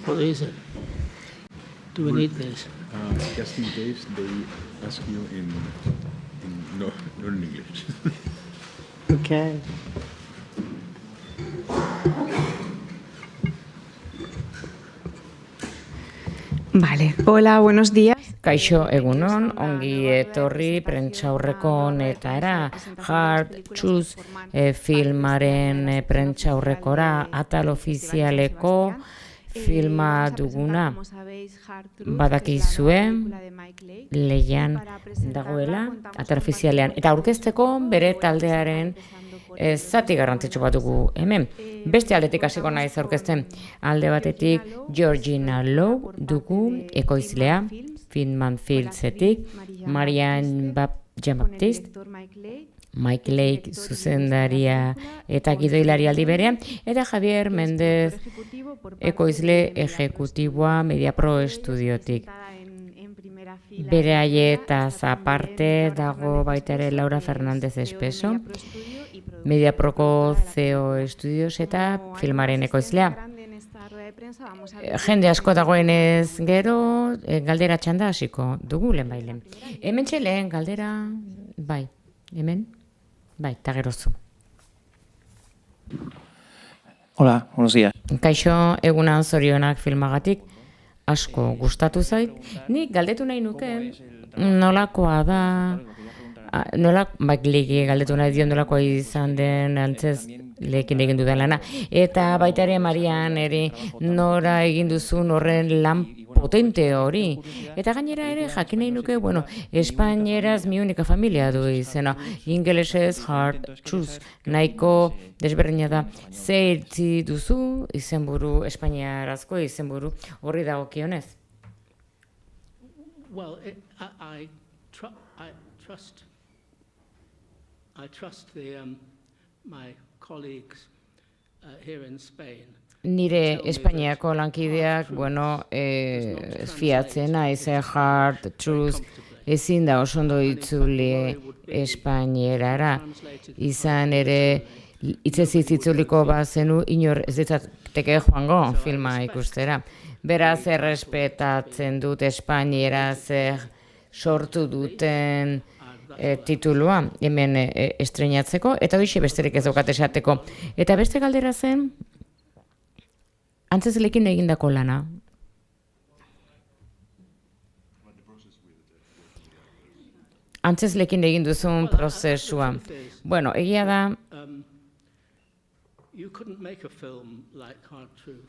What is it? Do we need this? Just in case they ask you in no, not in English. Okay. Vale. Hola, buenos días. Kaixo egunon, ongi etorri prentsaurreko honetara, Hard Truth filmaren prentsaurrekora, atal ofizialeko filma duguna. Badakizue, leian dagoela, atal ofizialean. Eta aurkezteko bere taldearen zati garrantzitsu bat dugu hemen. Beste aldetik hasiko naiz aurkezten. Alde batetik Georgina Lowe dugu ekoizlea, Filman Filmsetik, Marian Jean-Baptiste, Mike Lake zuzendaria eta gidoilari aldi berean, eta Javier Mendez ekoizle ejekutiboa Mediapro Estudiotik. Bere haietaz aparte dago baita ere Laura Fernández Espeso, Mediaproko CEO Estudios eta filmaren ekoizlea. Jende asko dagoenez gero, galdera txanda hasiko dugu lehenbailen. Hemen txelen galdera, bai, hemen, bai, eta gerozu. Hola, buenos días. Kaixo, egunan zorionak filmagatik, asko gustatu zait. Nik galdetu nahi nuke, nolakoa da, galdetu nahi dion nolakoa izan den antzez lehekin egin dudan lana. Eta baita ere Marian ere nora egin duzun horren lan potente hori. Eta gainera ere jakin nahi nuke, espainieraz mi unika familia du izena. Ingelesez Hard Truth, nahiko desberdina da. Zer itzi duzu izenburu, espainierazko izenburu horri dagokionez? Well, I trust my colleagues here in Spain. Nire Espainiako lankideak, fiatzen naiz, Hard Truth ezin da oso ondo itzuli espainierara. Izan ere, hitzez itzuliko bazenu, inor ez ditzateke joango filma ikustera. Beraz, errespetatzen dut espainieraz sortu duten titulua hemen estreinatzeko, eta hoxe besterik ez daukat esateko. Eta beste galdera zen, antzezlekin egindako lana. Antzezlekin egin duzun prozesua. Egia da,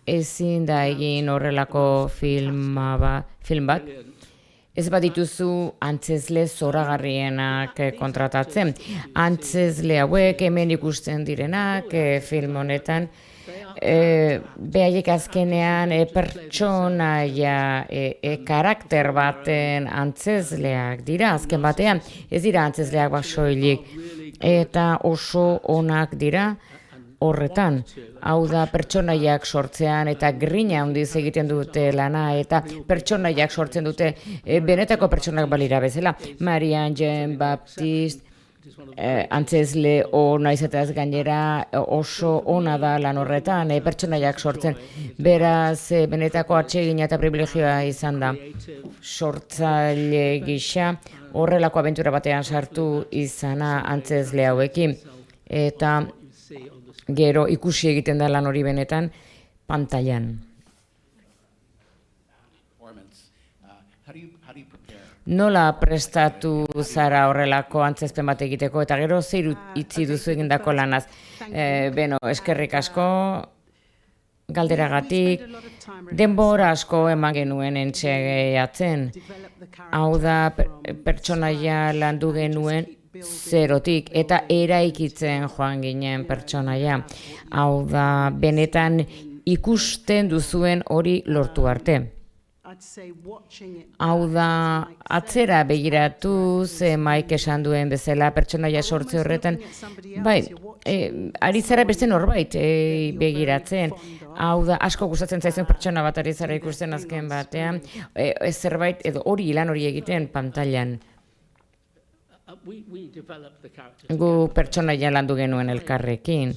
ezin da egin horrelako film bat, ez badituzu antzezle zoragarrienak kontratatzen. Antzezle hauek hemen ikusten direnak film honetan, behaiek azkenean pertsonaia karakter baten antzezleak dira, azken batean, ez dira antzezleak bat soilik, eta oso onak dira horretan. Hau da pertsonaiak sortzean eta grina handiz egiten dute lana eta pertsonaiak sortzen dute benetako pertsonak balira bezala. Marian Jean-Baptiste antzezle ona izateaz gainera oso ona da lan horretan, pertsonaiak sortzen. Beraz, benetako atsegina eta privilegioa izan da. Sortzaile gisa horrelako abentura batean sartu izana antzezle hauekin. Eta gero ikusi egiten da lan hori benetan pantailan. Nola prestatu zara horrelako antzezpen bat egiteko eta gero zer itzi duzu egindako lanaz? Eskerrik asko galderagatik, denbora asko eman genuen entxeatzen. Hau da pertsonaia landu genuen zerotik eta eraikitzen joan ginen pertsonaia. Hau da benetan ikusten duzuen hori lortu arte. Hau da atzera begiratu, Mike esan duen bezala pertsonaia sortze horretan, ari zara beste norbait begiratzen. Hau da, asko gustatzen zaizuen pertsona bat ari zara ikusten azken batean, zerbait edo hori lan hori egiten pantailan. we developed the characters. Gu pertsonaia landu genuen elkarrekin,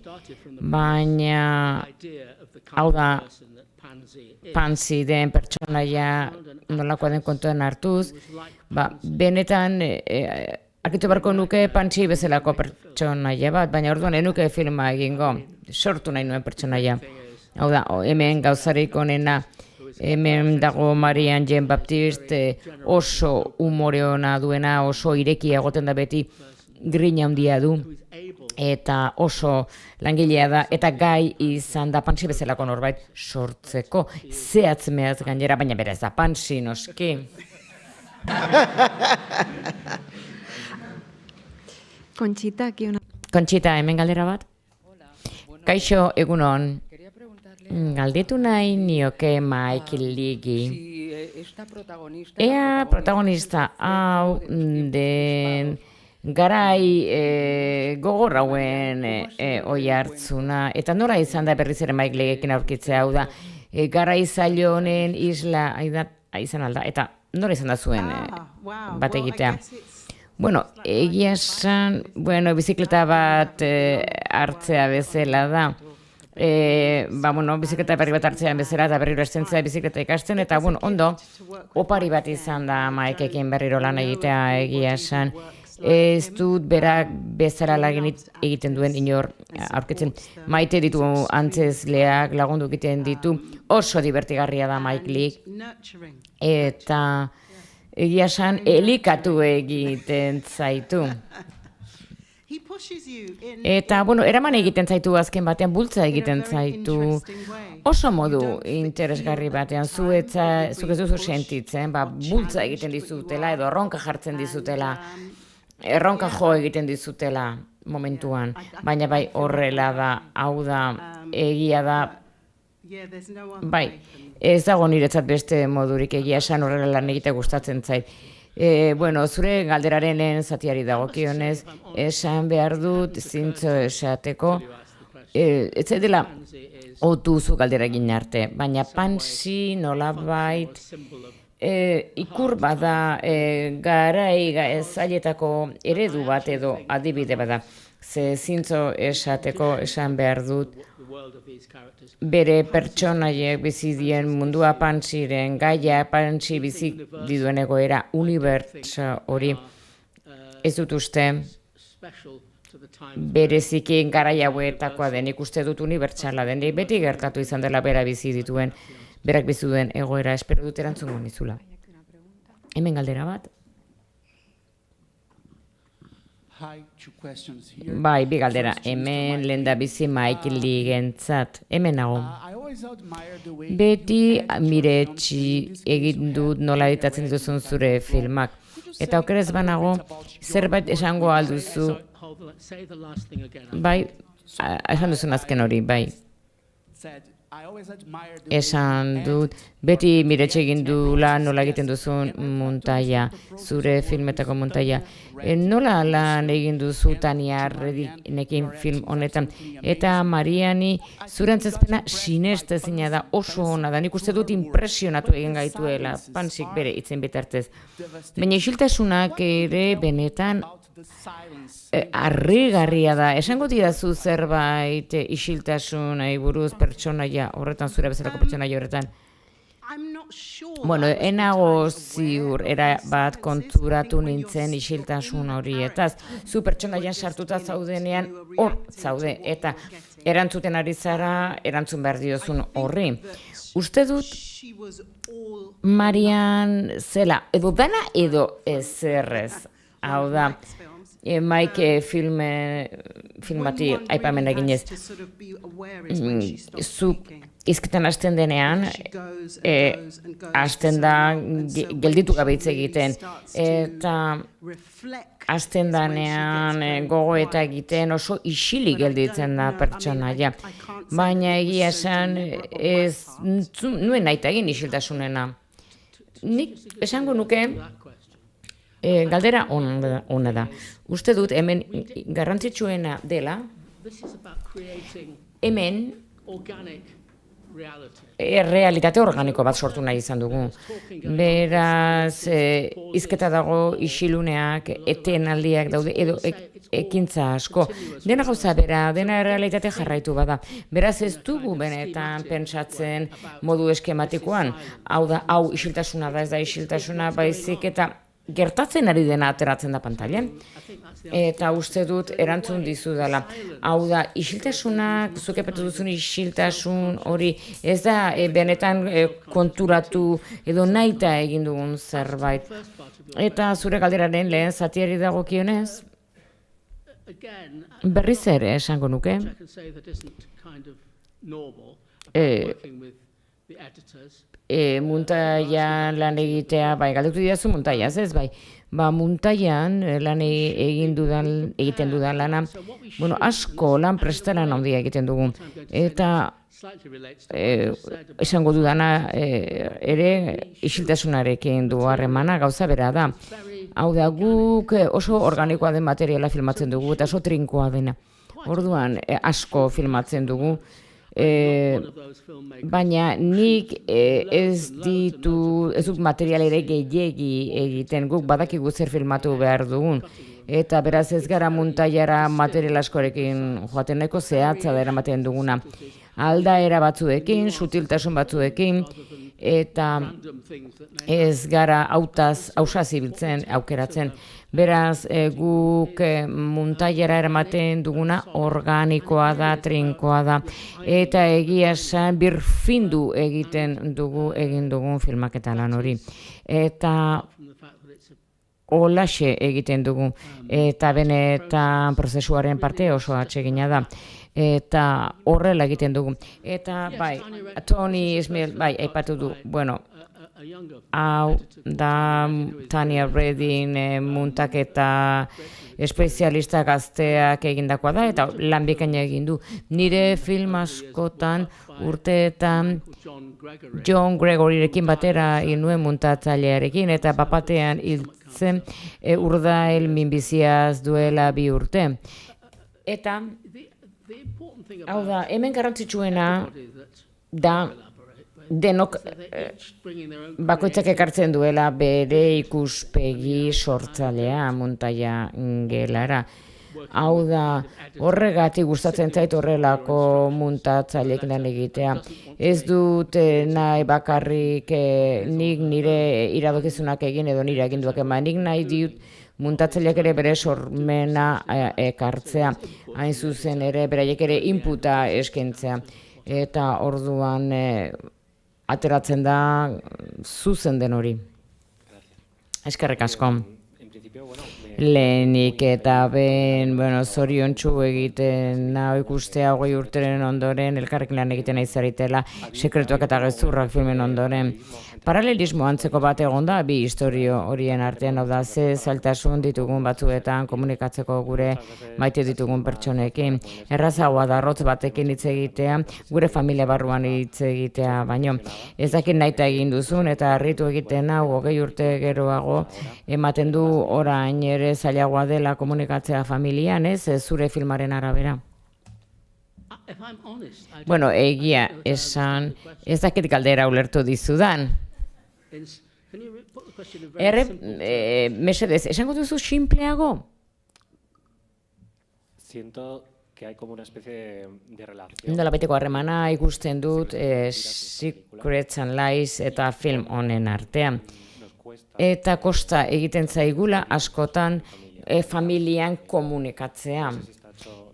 baina Idea of the hau kind da, of person that Pansy is. Pansy den pertsonaia nolakoa den kontuan hartuz, benetan arkitu barko nuke Pansy bezalako pertsonaia bat, baina orduan enuke filma egingo, sortu nahi nuen pertsonaia. Hau da, hemen gauzarik onena, hemen dago Marian Jean Baptiste, oso umore ona duena, oso irekia egoten da beti, grina handia du, eta oso langilea da, eta gai izan da Pansy bezalako norbait sortzeko, zehatz mehaz gainera, baina bera ez da Pansy noski. Conchita, hemen galdera bat? Kaixo, egunon. Galdetu nahi nioke Michael Leegi. Ea protagonista hau den garai gogorrauen oi hartzuna. Eta nora izan da berriz ere Michael Leegekin aurkitzea hau da. Garai zailo honen isla izan alda. Eta nora izan da zuen bat egitea. Bueno, egia esan, bizikleta bat hartzea bezala da. Bizikleta berri bat hartzean bezala eta berriro estentzea bizikleta ikasten, eta ondo, opari bat izan da Maikekin berriro lan egitea egia esan. Ez dut berak bezala lan egiten duen inor aurkitzen. Maite ditu antzezleak, lagundu egiten ditu, oso divertigarria da Mike League, eta egia esan elikatu egiten zaitu. Eta, eraman egiten zaitu azken batean, bultza egiten zaitu. Oso modu interesgarri batean, zuk ez duzu sentitzen, bultza egiten dizutela edo erronka jartzen dizutela, erronka jo egiten dizutela momentuan. Baina bai horrela da, hau da, egia da, bai, ez dago niretzat beste modurik egia esan horrela lan egite gustatzen zait. Zure galderaren lehen zatiari dagokionez, esan behar dut zintzo esateko, ez dela otu zu galdera egin arte, baina Pansy nolabait ikur bada garai zailetako eredu bat edo adibide bada. Ze zintzo esateko esan behar dut bere pertsonaiek bizi dien mundua Pansyren gaia, Pansy bizi diduen egoera unibertsa hori ez dut uste bereziki garai hauetakoa denik uste dut unibertsala denik beti gertatu izan dela berak bizi duen egoera espero dut erantzungo nizula. Hemen galdera bat? Bai, bi galdera. Hemen lehendabizi Michael Leegentzat. Hemen nago. Beti miretsi egin dut nola editatzen dituzun zure filmak. Eta okerez banago, zerbait esango alduzu. Bai, esan duzun azken hori, bai. Esan dut, beti miretsi egin dula nola egiten duzun muntaia, zure filmetako muntaia. Nola lan egin duzu Tania Redinekin film honetan? Eta Mariani, zure antzezpena sinestezina da, oso ona da. Nik uste dut impresionatu egin gaituela, Pansyk bere itzen bitartez. Baina isiltasunak ere benetan harrigarria da. Esango didazu zerbait isiltasunei buruz pertsonaia horretan, zure bezalako pertsonaia horretan? Enago ziur bat konturatu nintzen isiltasun horietaz. Zu pertsonaian sartuta zaudenean hor zaude eta erantzuten ari zara erantzun behar diozun horri. Uste dut Marian zela edo dana edo ezerrez. Hau da, Mike film bati aipamen eginez. Zuk izketan hasten denean, hasten da gelditu gabe hitz egiten. Eta hasten denean gogoeta egiten oso isilik gelditzen da pertsonaia. Baina egia esan nuen nahi egin isiltasunena. Nik esango nuke, galdera ona da. Uste dut hemen garrantzitsuena dela, hemen reality. Realitate organiko bat sortu nahi izan dugu. Beraz, hizketa dago, isiluneak, etenaldiak daude, edo ekintza asko. Dena gauza bera, dena realitate jarraitu bada. Beraz ez dugu benetan pentsatzen modu eskematikoan. Hau da, hau isiltasuna da, ez da isiltasuna baizik eta gertatzen ari dena ateratzen da pantailan. Eta uste dut erantzun dizudala. Hau da, isiltasunak, zuk epatu duzun isiltasun hori, ez da benetan konturatu edo nahita egin dugun zerbait. Eta zure galderaren lehen zatiari dagokionez, Again, berriz ere esango nuke, I can say that isn't kind of normal about working with the editors. muntaian lan egitea, bai, galdetu didazu muntaiaz, ez bai. Ba, muntaian lan egiten dudan lana, bueno, asko lan prestalan handia egiten dugu. Eta Slightly relates to what you said about esango dudana ere isiltasunarekin du harremana gauza bera da. Hau da, guk oso organikoa den materiala filmatzen dugu eta oso trinkoa dena. Orduan asko filmatzen dugu. one of those filmmakers. Baina nik ez dut material ere gehiegi egiten, guk badakigu zer filmatu behar dugun. Eta beraz ez gara muntaiara material askorekin joaten nahiko zehatza da eramaten duguna. Aldaera batzuekin, sutiltasun batzuekin, eta Random things that may ez gara hausaz ibiltzen, aukeratzen. Beraz, guk muntaiara eramaten duguna organikoa da, trinkoa da, eta egia esan birfindu egin dugun filmaketa lan hori. Eta from the fact that it's a holaxe egiten dugu, eta benetan prozesuaren parte oso atsegina da. Eta horrela egiten dugu. Eta bai, Tony Ismail, bai, aipatu du, bueno, a younger hau da Tania Redding muntaketa espezialista gazteak egindakoa da, eta lan bikaina egin du. Nire film askotan urteetan John Gregory. John Gregoryrekin batera egin nuen muntatzailearekin, eta bapatean hiltzen urdail minbiziaz duela 2 urte. Eta, The important thing hau about da, hemen garrantzitsuena that da denok they're each bringing their own bakoitzak ekartzen duela bere ikuspegi sortzalea muntaia gelara. Hau da, horregatik gustatzen zait horrelako muntatzaileek lan egitea. Ez dut nahi bakarrik nik nire iradokizunak egin edo nire aginduak eman. Nik nahi dut muntatzaileak ere bere sormena ekartzea. Hain zuzen ere beraiek ere inputa eskentzea. Eta orduan ateratzen da zuzen den hori. Eskerrik asko. Lehenik eta ben, zoriontsu egiten nahi ikustea 20 urteren ondoren, elkarrekin lan egiten nahi zaritela, sekretuak eta gezurrak filmen ondoren. Paralelismo antzeko bat egon da, bi historio horien artean, hau da, ze zailtasun ditugun batzuetan komunikatzeko gure maite ditugun pertsonekin. Errazagoa da arrotz batekin hitz egitea, gure familia barruan hitz egitea, baino. Ez dakit nahita egin duzun eta harritu egiten hau 20 urte geroago ematen du orain ere zailagoa dela komunikatzea familian, ez zure filmaren arabera. if I'm honest, I don't Bueno, egia esan, ez dakit galdera ulertu dizudan. Can you put the question in very simple? Mesedez, esango duzu sinpleago? Siento que hay como una especie de relación. Dela beteko harremana ikusten dut Secrets and Lies eta film honen artean. Eta kosta egiten zaigula askotan familian komunikatzea.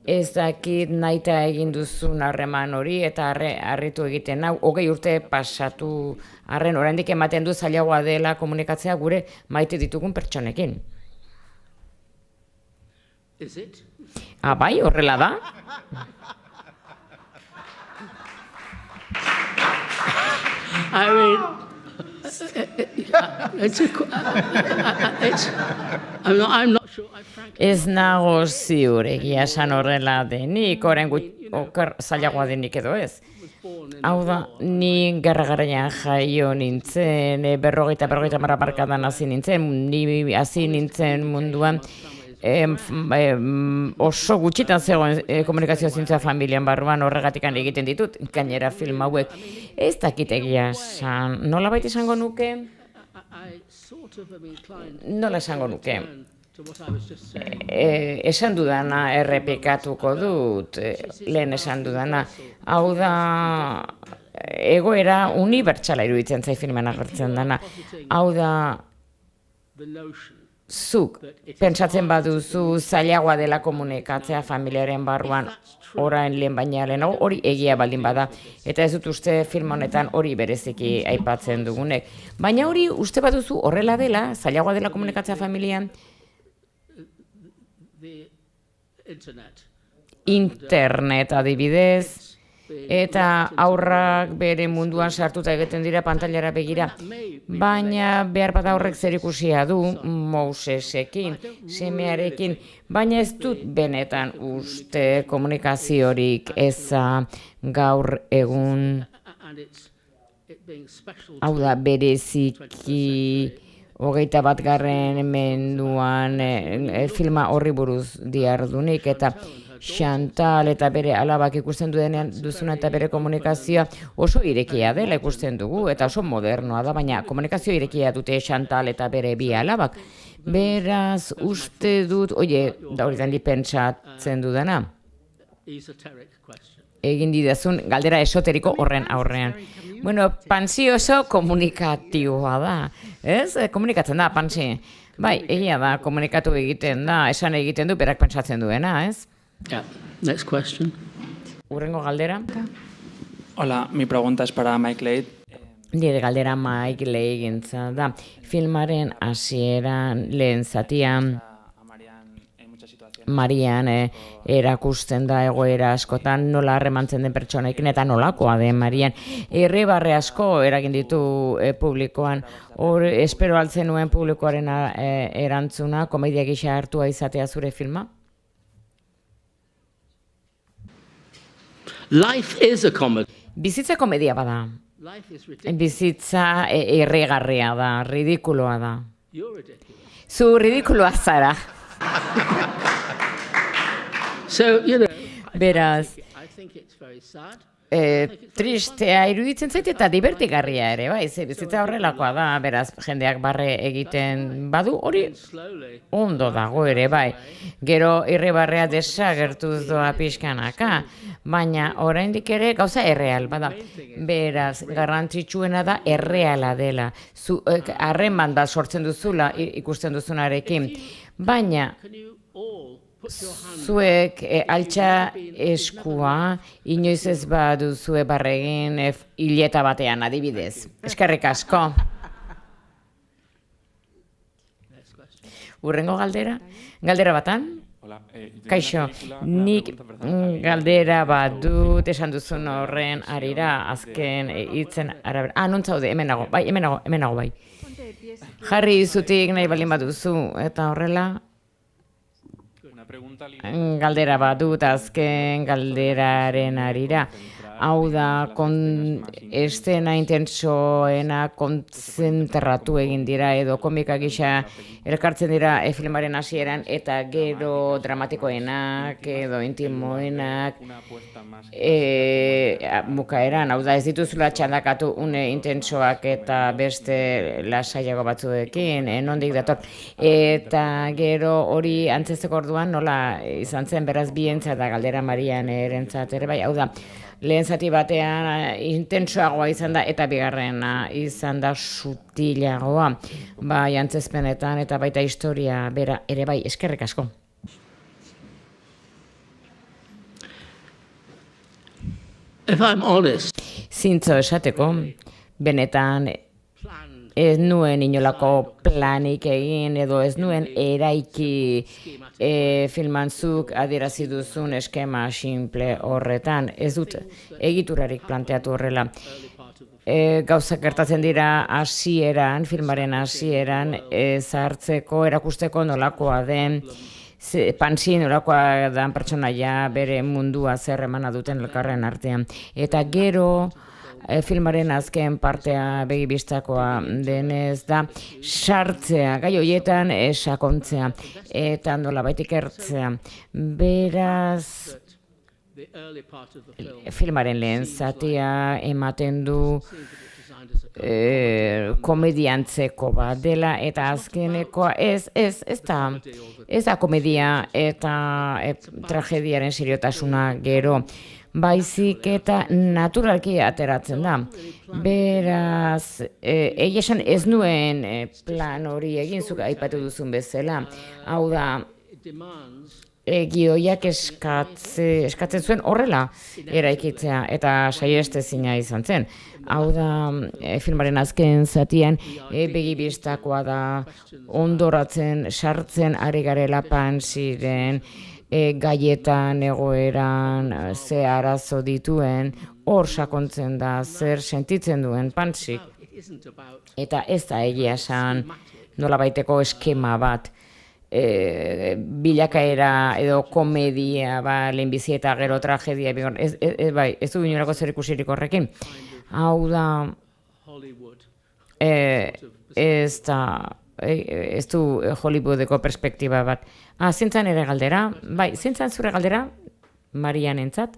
Ez dakit nahita egin duzun harreman hori eta harritu egiten hau 20 urte pasatu arren oraindik ematen du zailagoa dela komunikatzea gure maite ditugun pertsonekin. Is it? Bai, horrela da? I mean, I'm not sure. Ez nago ziur egia esan horrela denik, orain oker zailagoa denik edo ez. Hau da, ni gerra-garaian jaio nintzen, berrogeita marra barkadan hasi nintzen, ni hasi nintzen munduan oso gutxitan zegoen komunikazio zientzia familian barruan horregatikan egiten ditut, gainera film hauek. Ez dakit egia esan, nolabait esango nuke? I sort of am inclined Nola esango nuke? to what I was just saying. Esan dudana errepikatuko dut, lehen esan dudana. Hau da, egoera unibertsala iruditzen zai filmen agertzen dana. Hau da, The notion zuk pentsatzen baduzu zailagoa dela komunikatzea familiaren barruan orain lehen baina lehenago, hori egia baldin bada. Eta ez dut uste film honetan hori bereziki aipatzen dugunek. Baina hori uste baduzu horrela dela, zailagoa dela komunikatzea familian, the internet. internet adibidez, eta aurrak bere munduan sartuta egiten dira pantailara begira. Baina behar bada horrek zerikusia du Mosesekin, semearekin, baina ez dut benetan uste komunikaziorik eza gaur egun, And it being special hau da bereziki 21. menduan filma horri buruz diardunik, eta Chantal eta bere alabak ikusten duzuna eta bere komunikazioa oso irekia dela ikusten dugu, eta oso modernoa da, baina komunikazio irekia dute Chantal eta bere bi alabak. Beraz, uste dut, da hori ni pentsatzen dudana, esoteric question. egin didazun galdera esoteriko horren aurrean. Bueno, Pansi oso komunikatiboa da, ez? Komunikatzen da, Pansi. Bai, egia da, komunikatu egiten da, esan egiten du, berak pentsatzen duena, ez? Yeah. Next question. Hurrengo galdera. Hola, mi pregunta es para Mike Leigh. Nire galdera Mike Leigh gintza da. Filmaren hasieran lehen zatian, Marian erakusten da egoera askotan nola harremantzen den pertsonekin eta nolakoa den Marian. Irribarre asko eragin ditu publikoan. Hor espero altzen nuen publikoaren erantzuna, komedia gisa hartua izatea zure filma? Life is a comedy. Bizitza komedia bada. Life is ridiculous. Bizitza irrigarria da, ridikuloa da. You're ridiculous. Zu ridikuloa zara. So, Beraz, I think it's very sad. tristea iruditzen zait eta divertigarria ere, bai, ze bizitza horrelakoa da, beraz, jendeak barre egiten badu, hori Slowly. ondo dago ere, bai. Gero irribarrea desagertuz doa pixkanaka, baina oraindik ere gauza erreal bada. Beraz, garrantzitsuena da erreala dela. Harreman bat sortzen duzula ikusten duzunarekin. Baina, Can you all put your hand zuek altxa eskua inoiz ez baduzue barregin hileta batean adibidez. Eskerrik asko. Next question. Hurrengo galdera? Galdera batan? Hola, Kaixo, nik galdera bat dut esan duzun horren arira azken hitzen arabera. Non zaude, hemen nago, bai. Jarri zutik nahi baldin baduzu, eta horrela galdera bat dut azken galderaren arira. Hau da, estena intensoena kontzentratu egin dira edo komika gisa elkartzen dira filmaren hasieran eta gero dramatikoenak edo intimoenak bukaeran. Hau da, ez dituzula txandakatu une intensoak eta beste lasaiago batzuekin, nondik dator. Eta gero hori antzezeko orduan nola izan zen, beraz bientzat da galdera Marian erentzat ere bai. Hau da, lehen zati batean intensoagoa izan da eta bigarrena izan da sutilagoa. Bai, antzezpenetan eta baita historia bera ere bai, eskerrik asko. If I'm honest, Zintzo esateko, benetan planned ez nuen inolako planik egin edo ez nuen eraiki filmantzuk adierazi duzun eskema simple horretan. Ez dut egiturarik planteatu horrela. Gauzak gertatzen dira hasieran, filmaren hasieran, zartzeko, erakusteko nolakoa den, Pansi nolakoa dan pertsonaia bere mundua zer emana duten elkarren artean. Eta gero filmaren azken partea begibistakoa denez da sartzea, gai horietan sakontzea eta nolabait ikertzea. Beraz, The early part of the film filmaren lehen zatia ematen du seems a bit designed as a komediantzeko bat dela eta azkenekoa ez da komedia eta tragediaren seriotasuna gero. Baizik eta naturalki ateratzen da. Beraz, egia esan ez nuen plan hori egin zuk aipatu duzun bezala. Hau da, it demands gioiak eskatzen zuen horrela eraikitzea eta saihestezina izan zen. Hau da, filmaren azken zatian begibistakoa da ondoratzen, sartzen ari garela Pansiren, gaietan egoeran ze arazo dituen, hor sakontzen da zer sentitzen duen Pansik. it isn't about Eta ez da egia esan nolabaiteko eskema bat. Bilakaera edo komedia, lehenbizi eta gero tragedia, ez du inolako zer ikusirik horrekin. Hau da, Hollywood. ez du Hollywoodeko perspektiba bat. Zintzan ere galdera? Bai, zintzan zure galdera? Marianentzat?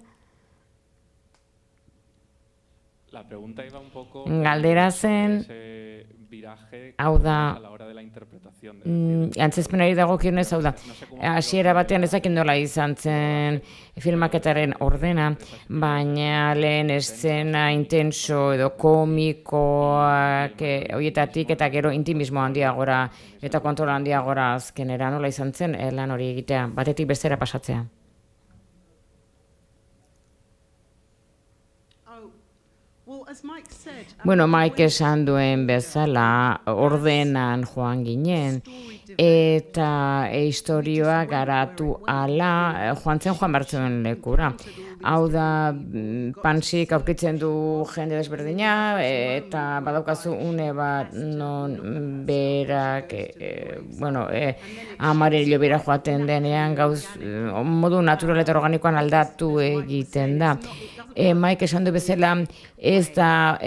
La pregunta iba un poco Galdera zen, ese viraje hau da, a la hora de la interpretación del antzezpenari dagokionez, hau da, hasiera batean ezakin nola izan zen filmaketaren ordena, baina lehen eszena intenso edo komikoak horietatik eta gero intimismo handiagora eta kontrol handiagora azkenera nola izan zen lan hori egitea, batetik bestera pasatzea. Bueno, Mike esan duen bezala ordenan joan ginen eta istorioa garatu ala joan bartzen lekura. Hau da, Pansik aurkitzen du jende desberdina eta badaukazu une bat non berak, amaren hilobera joaten denean modu natural eta organikoan aldatu egiten da. Mike esan du bezala ez da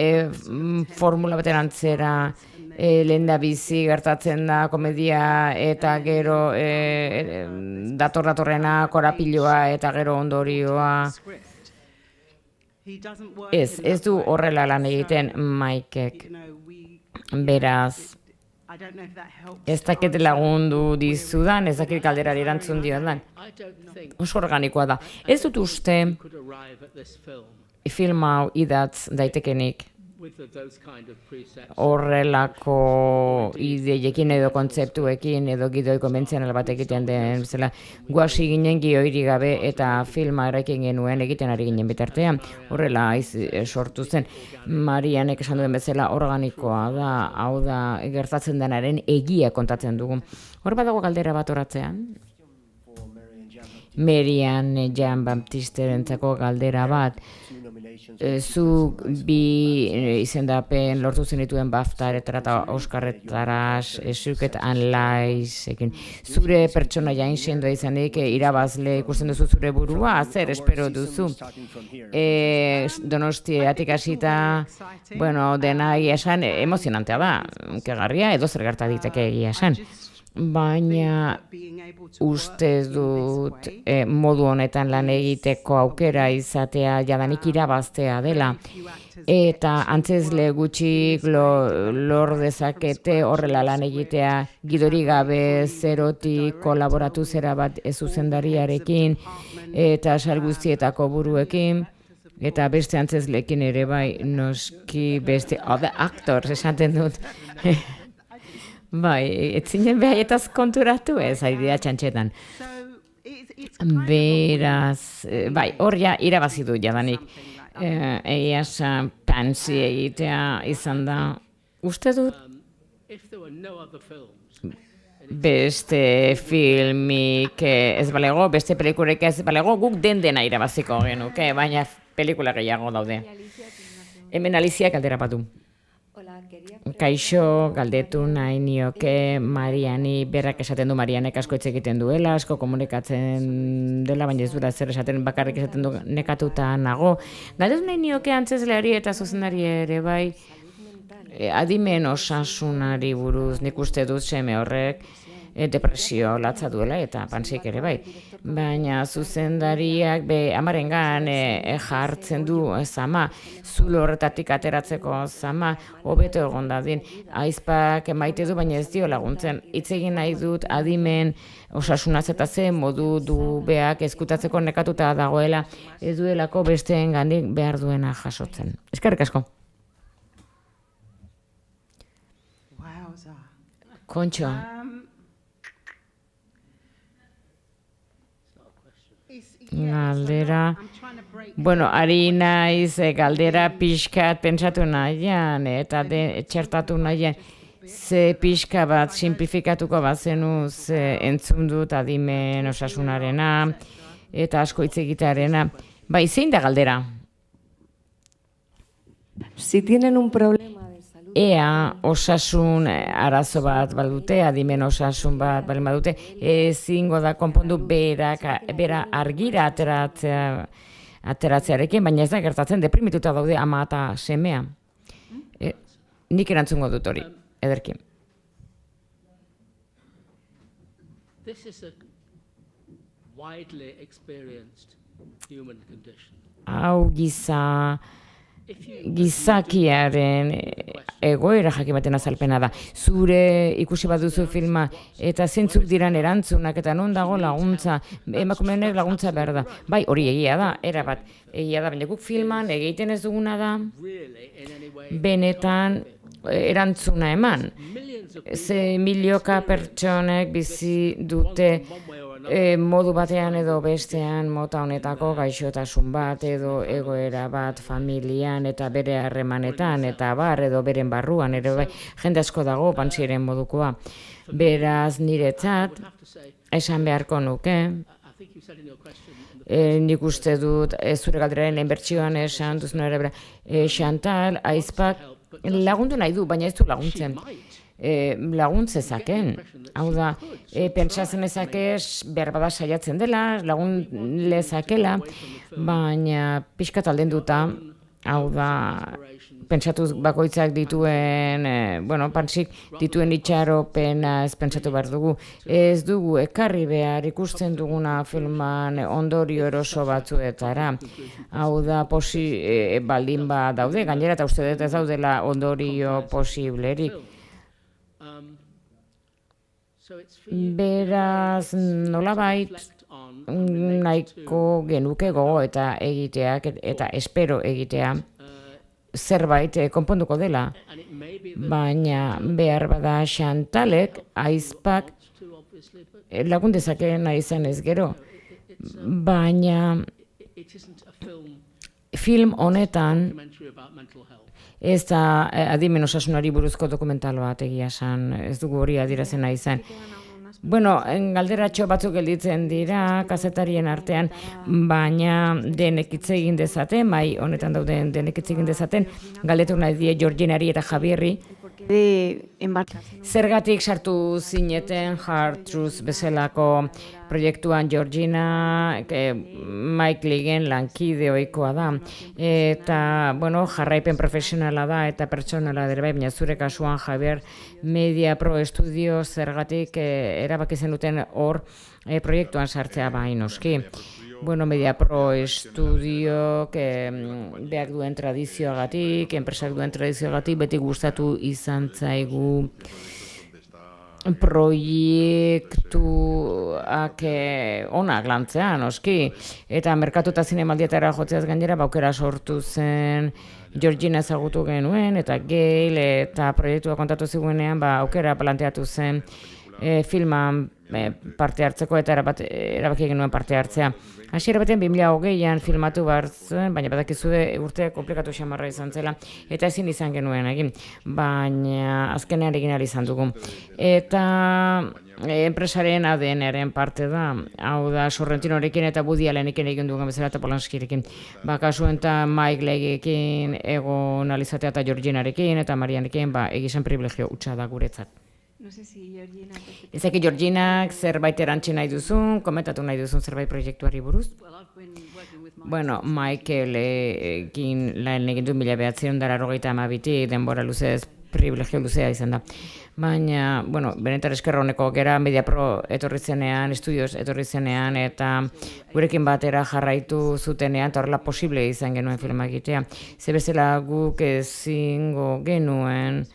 formula baten antzera lehen da bizi gertatzen da komedia eta gero datorrena korapiloa eta gero ondorioa. Ez du horrela lan egiten Mikek. Beraz, ez dakit lagundu dizudan, ez dakit galderari erantzun diodan. I don't think Oso organikoa da. Ez dut uste could arrive at this film film hau idatz daitekenik with those kind of precepts. horrelako ideiekin edo kontzeptuekin edo gidoi konbentzional bat egiten den bezala. Guasi ginen gioirik gabe eta filma eraikin genuen egiten ari ginen bitartean. Horrela sortu zen. Marianek esan duen bezala organikoa da, hau da gertatzen denaren egia kontatzen dugu. Hor badago galdera bat oratzean? Marian Jean Baptisterentzako galdera bat. Zuk bi izendapen lortu zenituen BAFTA-etara eta Oscar-etara Shook and Lies-ekin. Zure pertsonaia sendoa izanik irabazle ikusten duzu zure burua, zer espero duzu? Donostiatik hasita, dena egia esan emozionantea da, kegarria edo zer gerta diteke egia esan. Baina uste dut modu honetan lan egiteko aukera izatea jadanik irabaztea dela eta antzezle gutxik lor dezakete horrela lan egitea gidori gabe zerotik kolaboratu zera bat zuzendariarekin eta sal guztietako buruekin eta beste antzezlekin ere bai noski beste other actors esaten dut. Bai, ez zinen behaietaz konturatu ez, aidea txantxetan. Beraz, bai, hor ja irabazi du jadanik. Egia esan Pansy egitea izan da, uste dut, If there were no other films, beste filmik ez balego, beste pelikulek ez balego, guk dena irabaziko genuke, baina pelikula gehiago daude. Hemen Aliziak aldera batu. Hola, kaixo, galdetu nahi nioke Mariani, berak esaten du Marianek asko hitz egiten duela, asko komunikatzen dela, baina ez duela zer esaten, bakarrik esaten du nekatuta nago. Galdetu nahi nioke antzezleari eta zuzendari ere bai, adimen osasunari buruz, nik uste dut seme horrek depresio latza duela eta pansik ere bai. Baina zuzendariak amarengan jartzen du zama, zulo horretatik ateratzeko zama, hobeto egon dadin. Aizpak maite du, baina ez dio laguntzen. Hitz egin nahi dut adimen osasunaz eta ze modu du beak ezkutatzeko nekatuta dagoela, ez duelako besteen gandik behar duena jasotzen. Eskerrik asko. Kontxo. Galdera, bueno, ari naiz galdera pixkat pentsatu nahian eta txertatu nahian ze pixka bat simplifikatuko bazenu entzun dut adimen osasunarena eta asko hitz egitearena. Bai, zein da galdera? Si tienen un problema de salud. Ea osasun arazo bat badute, adimen osasun bat baldin badute, ezingo da konpondu bera argira ateratzearekin, baina ez da gertatzen deprimituta daude ama eta semea. Nik erantzungo dut hori, ederki. This is a widely experienced human condition. Hau gizakiaren egoera jakin baten azalpena da. Zure ikusi baduzu filma eta zeintzuk diran erantzunak eta non dago laguntza, emakumeenek laguntza behar da. Bai, hori egia da, erabat egia da, baina guk filman egiten ez duguna da benetan erantzuna eman. Ze milioka pertsonek bizi dute modu batean edo bestean mota honetako gaixotasun bat edo egoera bat familian eta bere harremanetan eta edo beren barruan ere bai jende asko dago pantsiren modukoa. Beraz niretzat esan beharko nuke, nik uste dut zure galderaren inbertsioan esan duzun ere bera, Chantal Aizpak lagundu nahi du, baina ez du laguntzen. Laguntzezaken. Hau da, pentsatzen ezakez, berbada saiatzen dela, lagun lezakela, baina pixkat aldenduta, hau da, pentsatuz bakoitzak dituen, pantsik dituen itxaropena ez pentsatu behar dugu. Ez dugu ekarri behar ikusten duguna filman ondorio eroso batzuetara. Hau da, baldin ba daude, gainera eta uste dut ez daudela ondorio posiblerik. Beraz, nolabait nahiko genuke gogo eta egiteak eta espero egitea zerbait konponduko dela, baina behar bada Chantalek Aizpak lagun dezake nahi zen ez gero, baina film honetan ez da adimen osasunari buruzko dokumental bat egia esan, ez dugu hori adierazten nahi zen. Bueno, galderatxo batzuk gelditzen dira kazetarien artean, baina denek hitz egin dezaten, bai honetan dauden denek hitz egin dezaten, galdetu nahi die Georginari eta Javierri. Zergatik sartu zineten Hard Truth bezalako proiektuan Georgina, Mike Ligen lankide ohikoa da, eta jarraipen profesionala da eta pertsonala ere bai, baina zure kasuan Javier Media Pro Estudio zergatik erabaki zenuten hor proiektuan sartzea bai noski. Media Pro Estudiok beak duen tradizioagatik, enpresak duen tradizioagatik, beti gustatu izan zaigu proiektuak onak lantzea, noski. Eta merkatu eta zinemaldietara jotzeaz gainera, aukera sortu zen Georgina ezagutu genuen, eta Gail eta proiektua kontatu ziguenean, aukera planteatu zen filman parte hartzeko eta erabaki genuen parte hartzea. Hasiera batean 2020an filmatu behar zuen, baina badakizue urte komplikatu xamarra izan zela, eta ezin izan genuen egin, baina azkenean egin ahal izan dugu. Eta enpresaren ADN-aren parte da. Hau da, Sorrentinorekin eta Woody Allenekin egin duen bezala eta Polanskirekin. Kasuen eta Mike Leighekin egon alizatea eta Georginarekin eta Marianekin, egizan privilegio hutsa da guretzat. No sé si Georgina... Ezaki Georginak zerbait erantzi nahi duzun, komentatu nahi duzun zerbait proiektuari buruz? Bueno, Michaelekin lan egin du 1992 denbora luzez, privilegio luzea izan da. Baina, bueno, benetan esker honeko gera Mediapro etorri zenean, estudios etorri zenean, eta gurekin batera jarraitu zutenean, eta horrela posible izan genuen filma egitea. Ze bezala guk ezingo genuen,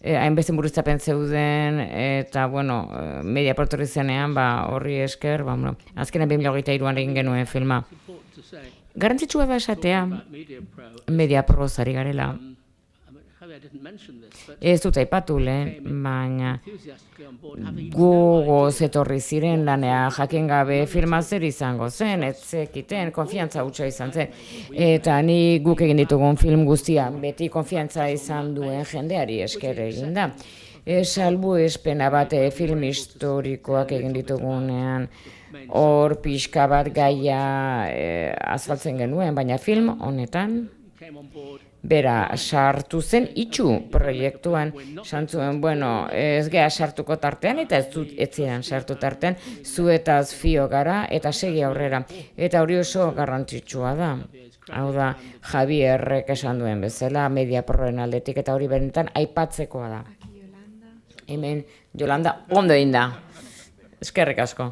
hainbeste murriztapen zeuden, eta, bueno, Mediapro etorri zenean, horri esker, azkenean 2023an egin genuen filma. Garrantzitsua da esatea, Mediapro zari garela. Ez dut aipatu baina gogoz etorri ziren lanea jakin gabe filma zer izango zen, ez zekiten, konfiantza hutsa izan zen. Eta ni guk egin ditugun film guztia, beti konfiantza izan duen jendeari esker egin da. Salbu espena bat film historikoak egin ditugunean, hor pixka bat gaia azaltzen genuen, baina film honetan bera sartu zen itxu proiektuan, santzuen, bueno, ez geha sartuko tartean eta ez ziren sartu tartean, zuetaz fio gara eta segi aurrera. Eta hori oso garrantzitsua da. Hau da, Javierrek esan duen bezala, Mediaproen aldetik eta hori benetan aipatzekoa da. Hemen, Yolanda, ondo egin da. Eskerrik asko.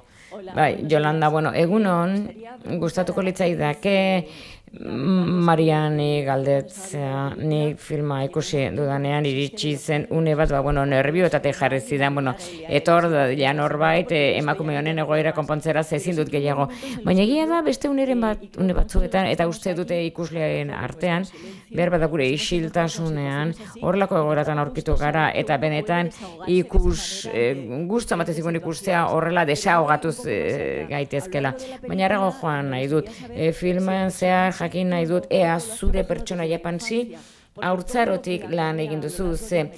Bai, Yolanda, bueno, egunon, gustatuko litzaidake, Mariani galdetzea, nik filma ikusi dudanean iritsi zen une bat, nervioetate jarri zidan, etor da norbait emakume honen egoera konpontzera ezin dut gehiago. Baina egia da beste une batzuetan, eta uste dute ikusleen artean, behar bat gure isiltasunean, horrelako egoeratan aurkitu gara, eta benetan guztu amatezik ikustea horrela desahogatuz gaitezkela. Baina errago joan nahi dut, filman zehar jakin nahi dut, ea zure pertsona japantzi, haurtzarotik lan egin duzu, ze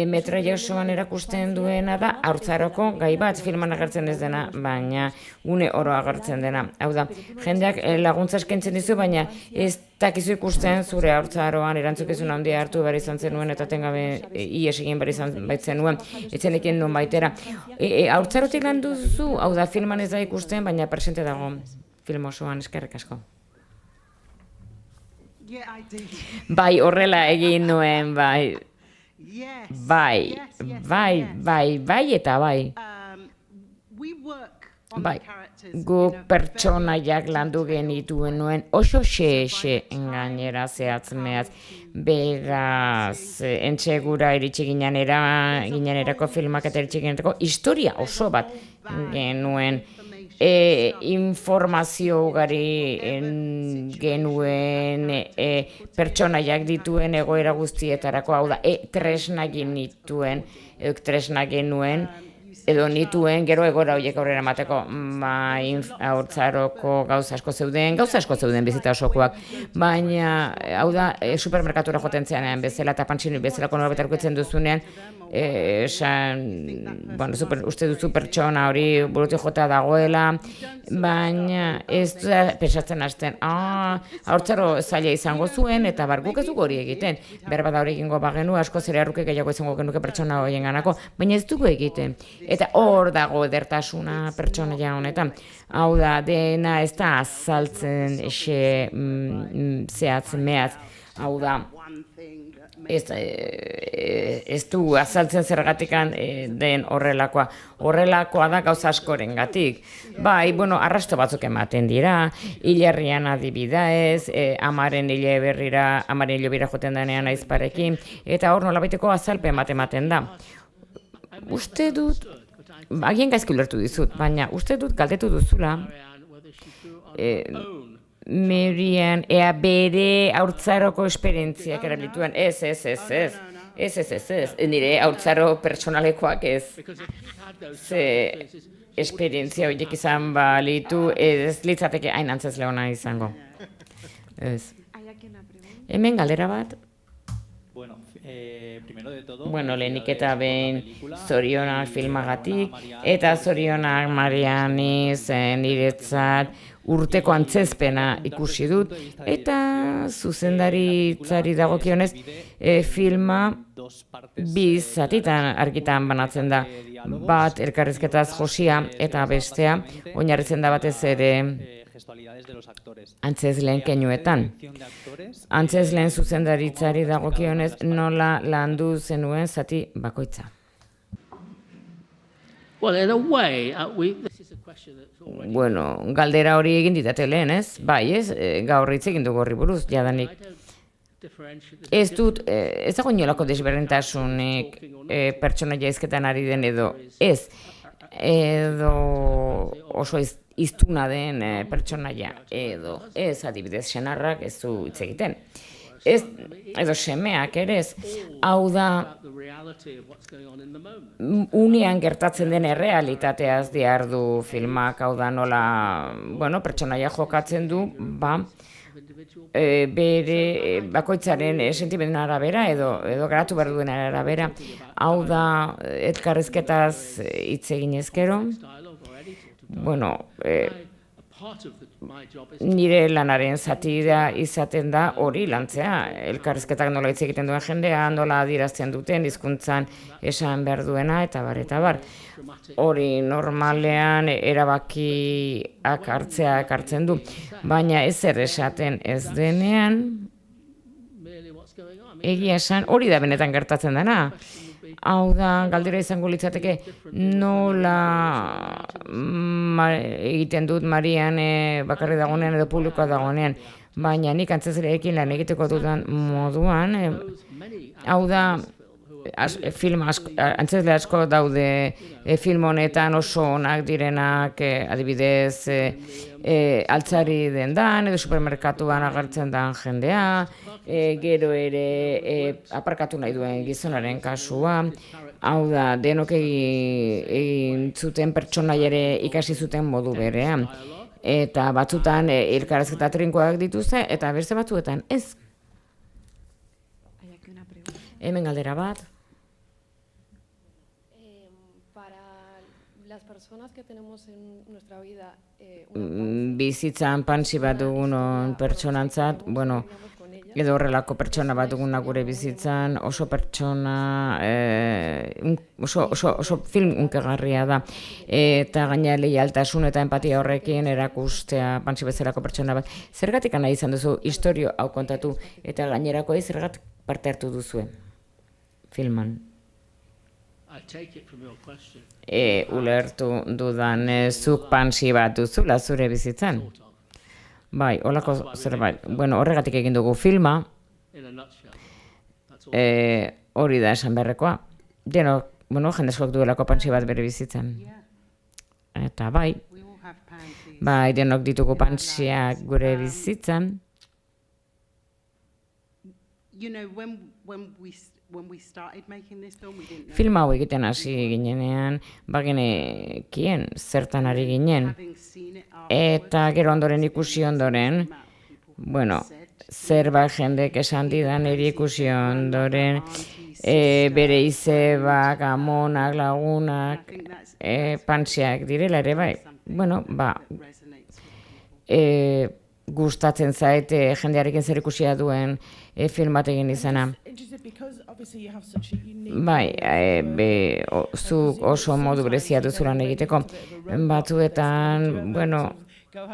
metraia osoan erakusten duena da, haurtzaroko gai bat, filman agertzen ez dena, baina une oro agertzen dena. Hau da, jendeak laguntza eskaintzen dizu, baina ez dakizu ikusten zure haurtzaroan erantzukizun handia hartu behar izan zenuen, eta tengabe ies egin behar izan baitzen nuen, etzenekin duen baitera. Haurtzarotik lan duzu, hau da, filman ez da ikusten, baina presente dago film osoan, eskerrik asko. Bai, horrela egin nuen, bai. Bai, eta bai. Bai, guk pertsonaiak landu genituen nuen oso xe gainera zehatz-mehatz. Begaz, entxegura iritsi ginenerako filmak eta iritsi ginenerako historia oso bat genuen. Informazio ugari genuen pertsonaiak dituen egoera guztietarako, hau da, tresna genituen, tresna genuen, edo nituen gero egoera horiek aurrera emateko, haurtzaroko gauza asko zeuden bizita osokoak, baina, hau da, supermerkatura joten zeanean bezala eta pantsinu bezalako norbetarko itzen duzunean, uste duzu pertsona hori burutik jota dagoela, baina ez da pensatzen hasten, haurtzaro zaila izango zuen, eta guk ez dugu hori egiten. Berbada hori egingo bagenu, asko zere arruke gehiago izango genuke pertsona horien ganako, baina ez dugu egiten. Eta hor dago edertasuna pertsonaia honetan. Hau da, dena ez da azaltzen zehatz-mehatz, hau da, ez du azaltzen zergatikan den horrelakoa da gauza askorengatik. Bai, arrasto batzuk ematen dira, hilarrian adibidez, amaren hile berrira joten denean aizparekin, eta hor nolabaiteko azalpen bat ematen da. Uste dut, agian gaizki ulertu dizut, baina uste dut galdetu duzula, Marian, ea bere haurtzaroko esperientziak erabilituen, ez, nire haurtzaro pertsonalekoak ez, ze esperientzia horiek izan balitu, ez litzateke hain antzezle ona izango. Ez. Hemen galdera bat? Bueno, lehenik eta behin zorionak filmagatik, eta zorionak Mariani zen niretzat urteko antzezpena ikusi dut, eta zuzendaritzari dagokionez filma bi zatitan argitan banatzen da. Bat elkarrizketaz josia eta bestea oinarritzen da batez ere antzezleen keinuetan. Antzezleen zuzendaritzari dagokionez nola landu zenuen zati bakoitza. Well, in a way, this is a question that's already... Bueno, galdera hori egin ditate lehen, ez? Bai, ez? Gaur hitz egin dugu horri buruz, jadanik. I don't differentiate... Ez dut, ez dago inolako desberdintasunik pertsonaia hizketan ari den edo ez. Edo oso iztuna den pertsonaia edo ez, adibidez senarrak ez du hitz egiten. Ez, edo semeak ere ez, hau da The reality of what's going on in the moment. unean gertatzen den errealitateaz diardu filmak, hau da nola, bueno, pertsonaia jokatzen du, ba, bere bakoitzaren sentimenduaren arabera edo garatu behar duen arabera, hau da elkarrizketaz hitz egin ezkero, Dialogue or any sort of bueno, a part of my job is nire lanaren zati da izaten da hori lantzea. Elkarrizketak nola hitz egiten duen jendea, nola adierazten duten, hizkuntzan esan behar duena, eta bar. Hori normalean erabakiak hartzen du. Baina ezer esaten ez denean, merely what's going on. egia esan hori da benetan gertatzen dena. Hau da, galdera izango litzateke, nola egiten dut Marian bakarri dagoenean edo publikoa dagoenean, baina nik antzezleekin lan egiteko dudan moduan, hau da, antzezle asko daude film honetan oso onak direnak, adibidez, altzari dendan edo supermerkatuan agertzen den jendea, gero ere aparkatu nahi duen gizonaren kasua, hau da, denok egin zuten pertsonaia ere ikasi zuten modu berean. Eta batzutan elkarrizketa trinkoak dituzte eta beste batzuetan ez. Hay aquí una pregunta. Hemen galdera bat. Para las personas que tenemos en nuestra vida Bizitzan pantsi bat dugun pertsonantzat, bueno, edo horrelako pertsona bat duguna gure bizitzan, oso pertsona, oso film unkegarria da. Eta gaina leialtasun eta empatia horrekin erakustea pantsi bezalako pertsona bat. Zergatik nahi izan duzu istorio hau kontatu eta gainerakoei zergatik parte hartu duzue filman? I take it from your question. Ulertu dudan zuk pantsi bat duzula zure bizitzan. Bai, holako zerbait. Bueno, horregatik egin dugu filma, In a nutshell. That's all. hori da esan beharrekoa. Denok, bueno, jende askok duelako pantsi bat bere bizitzan. Eta bai, bai, denok ditugu pantsiak gure bizitzan. You know, when we started making this film, we didn't know. Filma hau egiten hasi ginenean, bagenekien zertan ari ginen. Having seen it Eta gero ondoren ikusi ondoren, bueno, zerbait jendek esan didan eri ikusi ondoren, bere izebak, amonak, lagunak, pantsiak direla ere bai. Bueno, ba, resonates with people. gustatzen zait jendearekin zer ikusia duen film bat egin izana. Bai, zuk oso modu berezia duzulan egiteko. Batzuetan, bueno,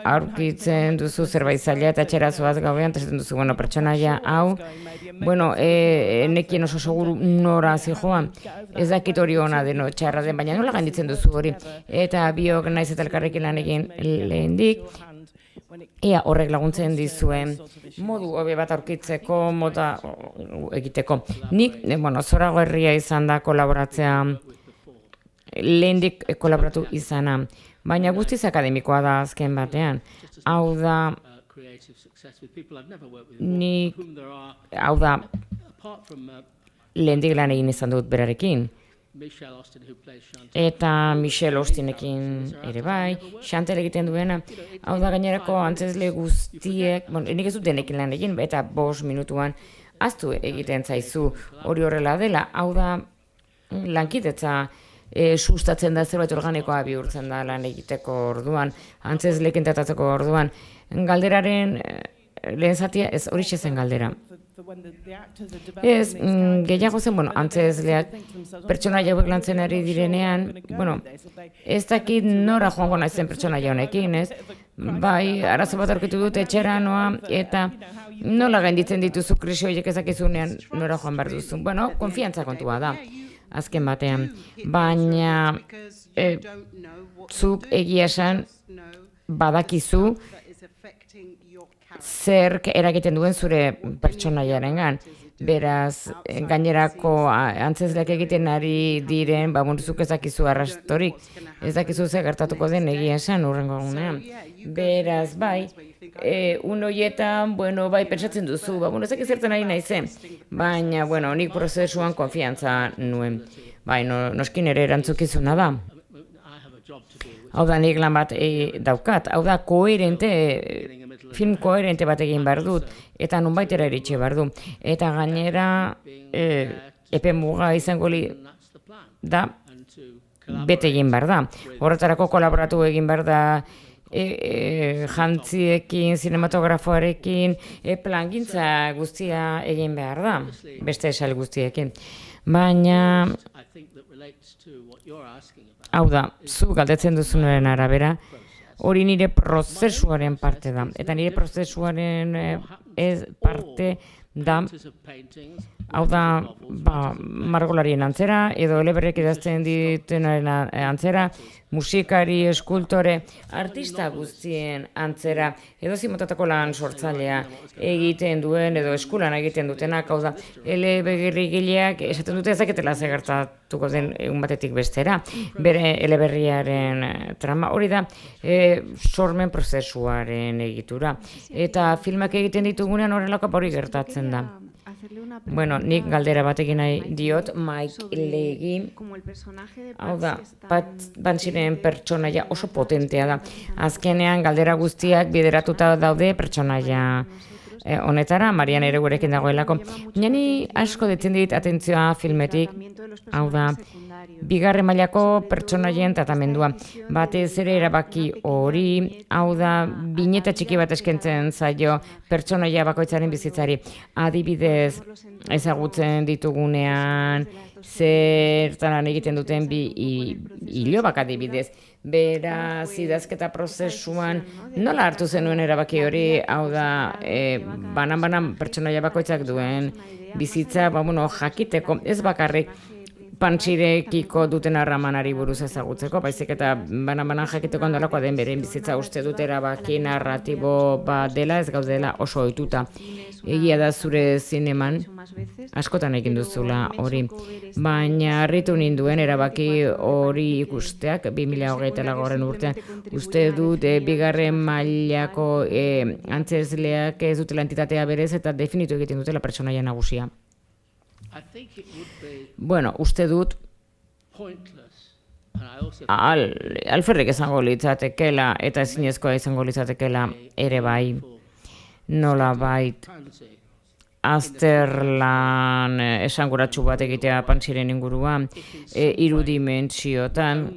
aurkitzen duzu zerbait zaila eta txerazoaz gauean, eta esaten duzu, bueno, pertsonaia hau, bueno, nekien oso seguru nora zijoan, ez dakit hori ona den, txarra den, baina nola gainditzen duzu hori. Eta biok naiz eta elkarrekin lan egin lehendik, ea horrek laguntzen dizuen modu hobe bat aurkitzeko, mota egiteko. Nik, bueno, zorago herria izan da kolaboratzea, lehendik kolaboratu izana, baina guztiz akademikoa da azken batean. Hau da, Creative success with people I've never worked with nik, whom there are, hau da, apart from lehendik lan egin izan dut berarekin. Michelle Austin, who plays Chantal. Eta Michelle Austinekin ere bai, Chantal egiten duena, hau da gainerako antzezle guztiek, bueno, nik ez dut denekin lan egin, eta 5 minutuan ahaztu egiten zaizu hori horrela dela, hau da lankidetza sustatzen da zerbait organikoa bihurtzen da lan egiteko orduan, antzezleekin tratatzeko orduan, galderaren lehen zatia ez horixe zen galdera. Ez, gehiago zen, antzezleak pertsonaia hauek lantzen ari direnean, ez dakit nora joango naizen pertsonaia honekin, ez? Bai, arazo bat aurkitu dut etxera noa, eta nola gainditzen dituzu krisi horiek ezakizunean nora joan behar duzu. Konfiantza kontua da, azken batean, baina zuk egia esan badakizu zer eragiten duen zure pertsonaiarengan. Beraz, gainerako antzezleak egiten ari diren, zuk ez dakizu arrastorik, ez dakizu zer gertatuko den egia esan hurrengo egunean. Beraz, bai, unoietan, bai, pentsatzen duzu, ez dakiz zertan ari naizen, baina, nik prozesuan konfiantza nuen. Bai, noskin ere erantzukizuna da. Hau da, nik lan bat daukat, hau da, film koherente bat egin behar dut, eta nunbaitera iritsi behar du. Eta gainera, epe muga izango da, bete egin behar da. Horretarako kolaboratu egin behar da, jantziekin, zinematografoarekin, plangintza guztia egin behar da, beste esal guztiekin. Baina, hau da, zu galdetzen duzunaren arabera, hori nire prozesuaren parte da. Eta nire prozesuaren parte da, hau da, margolarien antzera, edo eleberrek idazten ditenaren antzera, musikari, eskultore, artista guztien antzera, edo zimotatako lan sortzailea egiten duen, edo eskulan egiten dutenak, hau da, eleberrigileak esaten dute ezaketela gertatuko den egun batetik bestera, bere eleberriaren trama, hori da, sormen prozesuaren egitura. Eta filmak egiten ditugunean horrelako hori gertatzen da. Nik galdera batekin nahi diot, Mike-legi, hau da, Banshiren pertsonaia oso potentea da. Azkenean galdera guztiak bideratuta daude pertsonaia honetara, Marian ere gurekin dagoelako. Nini asko ditzen dit atentzioa filmetik, hau da, bigarren mailako pertsonaien tratamendua. Batez ere erabaki hori, hau da, bineta txiki bat eskentzen zaio pertsonaia bakoitzaren bizitzari. Adibidez, ezagutzen ditugunean, zertan egiten duten bi ilobak adibidez. Beraz, idazketa prozesuan, nola hartu zenuen erabaki hori, hau da, banan-banan pertsonaia bakoitzak duen bizitza, jakiteko, ez bakarrik Banshirekiko duten harremanari buruz ezagutzeko, baizik eta banan-banan jakiteko ondolakoa den bere bizitza uste dut erabaki narratibo bat dela, ez gaudela oso ohituta. Egia da zure zineman, askotan egin duzula hori, baina harritu ninduen erabaki hori ikusteak 2024 urtean. Uste dut bigarren mailako antzezleak ez dutela entitatea berez eta definitu egiten dutela pertsonaia nagusia. Uste dut alferrik izango litzatekela eta ezinezkoa izango litzatekela ere bai, nola bait azterlan esanguratsu bat egitea Banshiren inguruan, 3 dimentsiotan,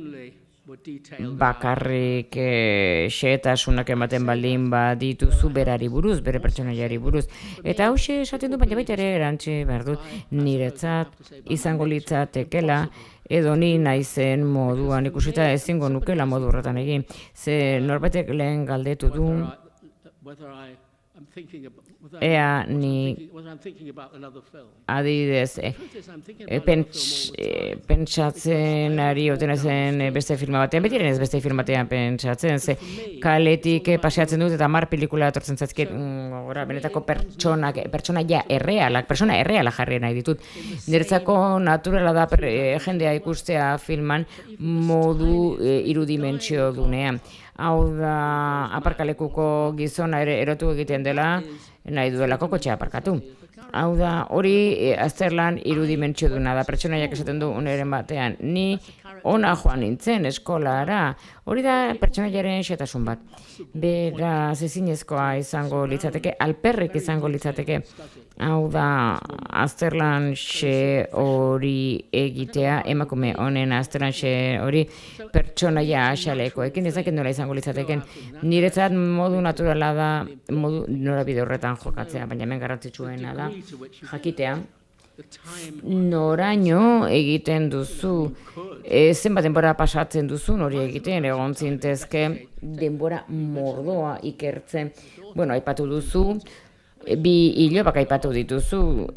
bakarrik xehetasunak ematen baldin badituzu berari buruz, bere pertsonaiari buruz. Eta hauxe esaten du, baina baita ere erantzi behar dut, niretzat izango litzatekela, edo ni naizen moduan ikusita ezingo nukela modu horretan egin. Ze norbaitek lehen galdetu du, ea ni adibidez pentsatzen ari oten ezen beste filma batean, betiren ez beste filma batean pentsatzen, ze kaletik paseatzen dut eta 10 pelikula etortzen zaizkit, benetako pertsonaia errealak, persona erreala jarri nahi ditut. Niretzako naturala da jendea ikustea filman modu 3 dimentsio dunean. Hau da, aparkalekuko gizona ere erotu egiten dela, nahi duelako kotxea aparkatu. Hau da, hori azterlan irudimentsioduna da, pertsonaiak esaten du uneren batean, ni ona joan nintzen eskolara, hori da pertsonaiaren xetasun bat. Beraz, ezinezkoa izango litzateke, alperrik izango litzateke, hau da, azterlan xe hori egitea, emakume honen azterlan xe hori pertsonaia axalekoekin, ezakit nola izango litzateken. Niretzat modu naturala da, modu norabide horretan jokatzea, baina hemen garrantzitsuena da, jakitea, noraino egiten duzu, zenbat denbora pasatzen duzun hori egiten, egon zintezke denbora mordoa ikertzen. Bueno, aipatu duzu, bi hilobak aipatu dituzu,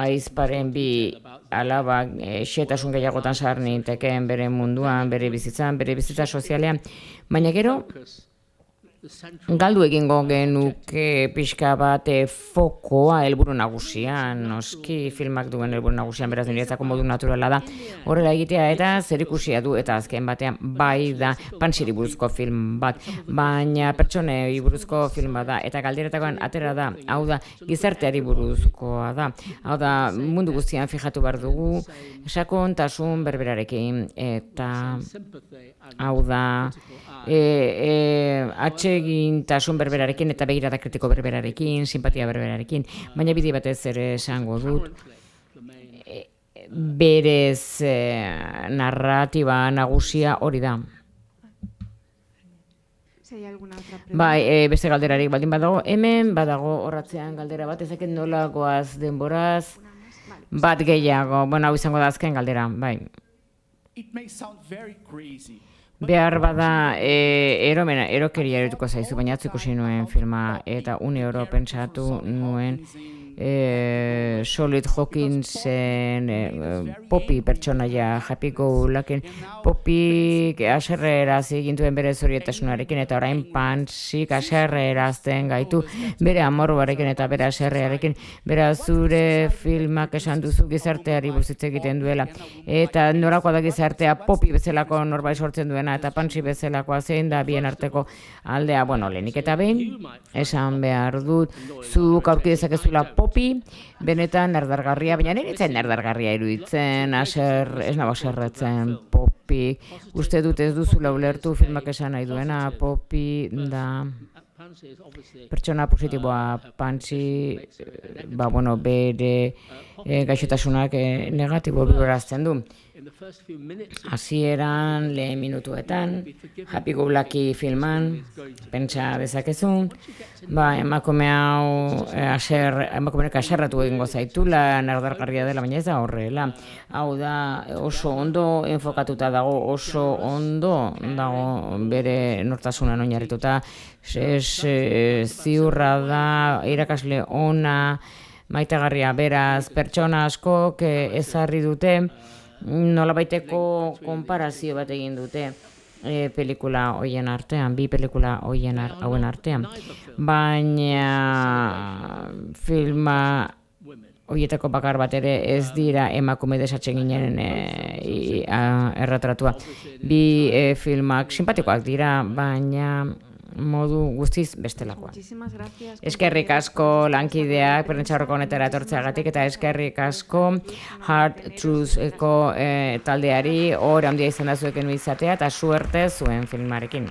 aizparen bi alabak xetasun gehiagotan sar nintekeen bere munduan, bere bizitza sozialean, baina gero, galdu egingo genuke pixka bat fokoa helburu nagusian, noski filmak duen helburu nagusian, beraz niretzako modu naturala da horrela egitea eta zerikusia du eta azken batean bai da Pantsiri buruzko film bat, baina pertsonei buruzko film bat da eta galderetakoan atera da, hau da gizarteari buruzkoa da, hau da mundu guztian fijatu behar dugu sakontasun berberarekin eta hau da atsegintasun berberarekin eta begirada kritiko berberarekin, simpatia berberarekin, baina bide batez ere esango dut. Berez narratiba nagusia hori da. Bai, beste galderarik baldin badago, hemen badago horratzean galdera bat, ezakit nola goaz denboraz, bat gehiago, bueno, hau izango da azken galdera, bai. Behar bada erokeria erotuko zaizu, baina atzu ikusi nuen filma eta une oro pentsatu nuen Solid Hawkinsen Poppy pertsonaia Happy Go Luckin Poppy haserrera egintuen bere zorietasunarekin eta orain Pantsik haserrerazten gaitu bere amorruarekin eta bere haserrearekin, bera zure filmak esan duzu gizarteari buruz egiten duela eta norakoa da gizartea Poppy bezalako norbait sortzen duena eta Pantsi bezalakoa zein da bien arteko aldea, bueno, lehenik eta behin esan behar dut zuk aurki dezakezula Poppy, benetan nerdargarria, baina niretzen nerdargarria iruditzen, ez nago aserretzen Poppy, uste dut ez duzula ulertu filmak esan nahi duena, Poppy da pertsona positiboa, Pantsi, bere gaixotasunak negatibo bilorazten du. Hasieran lehen minutuetan, Happy Go Lucky filman, pentsa dezakezu, emakumeak aserratu egingo zaitula, nerdargarria dela, baina ez da horrela. Hau da, oso ondo enfokatuta dago, oso ondo dago bere nortasunan oinarrituta, ziurra da, irakasle ona, maitagarria beraz, pertsona askok ezarri dute, nolabaiteko konparazio bat egin dute pelikula hoien artean, bi pelikula hauen artean, baina filma horietako bakar bat ere ez dira emakume desatseginen erretratua. Bi filmak simpatikoak dira, baina modu guztiz bestelakoa. Eskerrik asko lankideak prentsaurreko honetara etortzeagatik eta eskerrik asko Hard Trutheko taldeari hor handia izan da zuekin izatea eta suerte zuen filmarekin.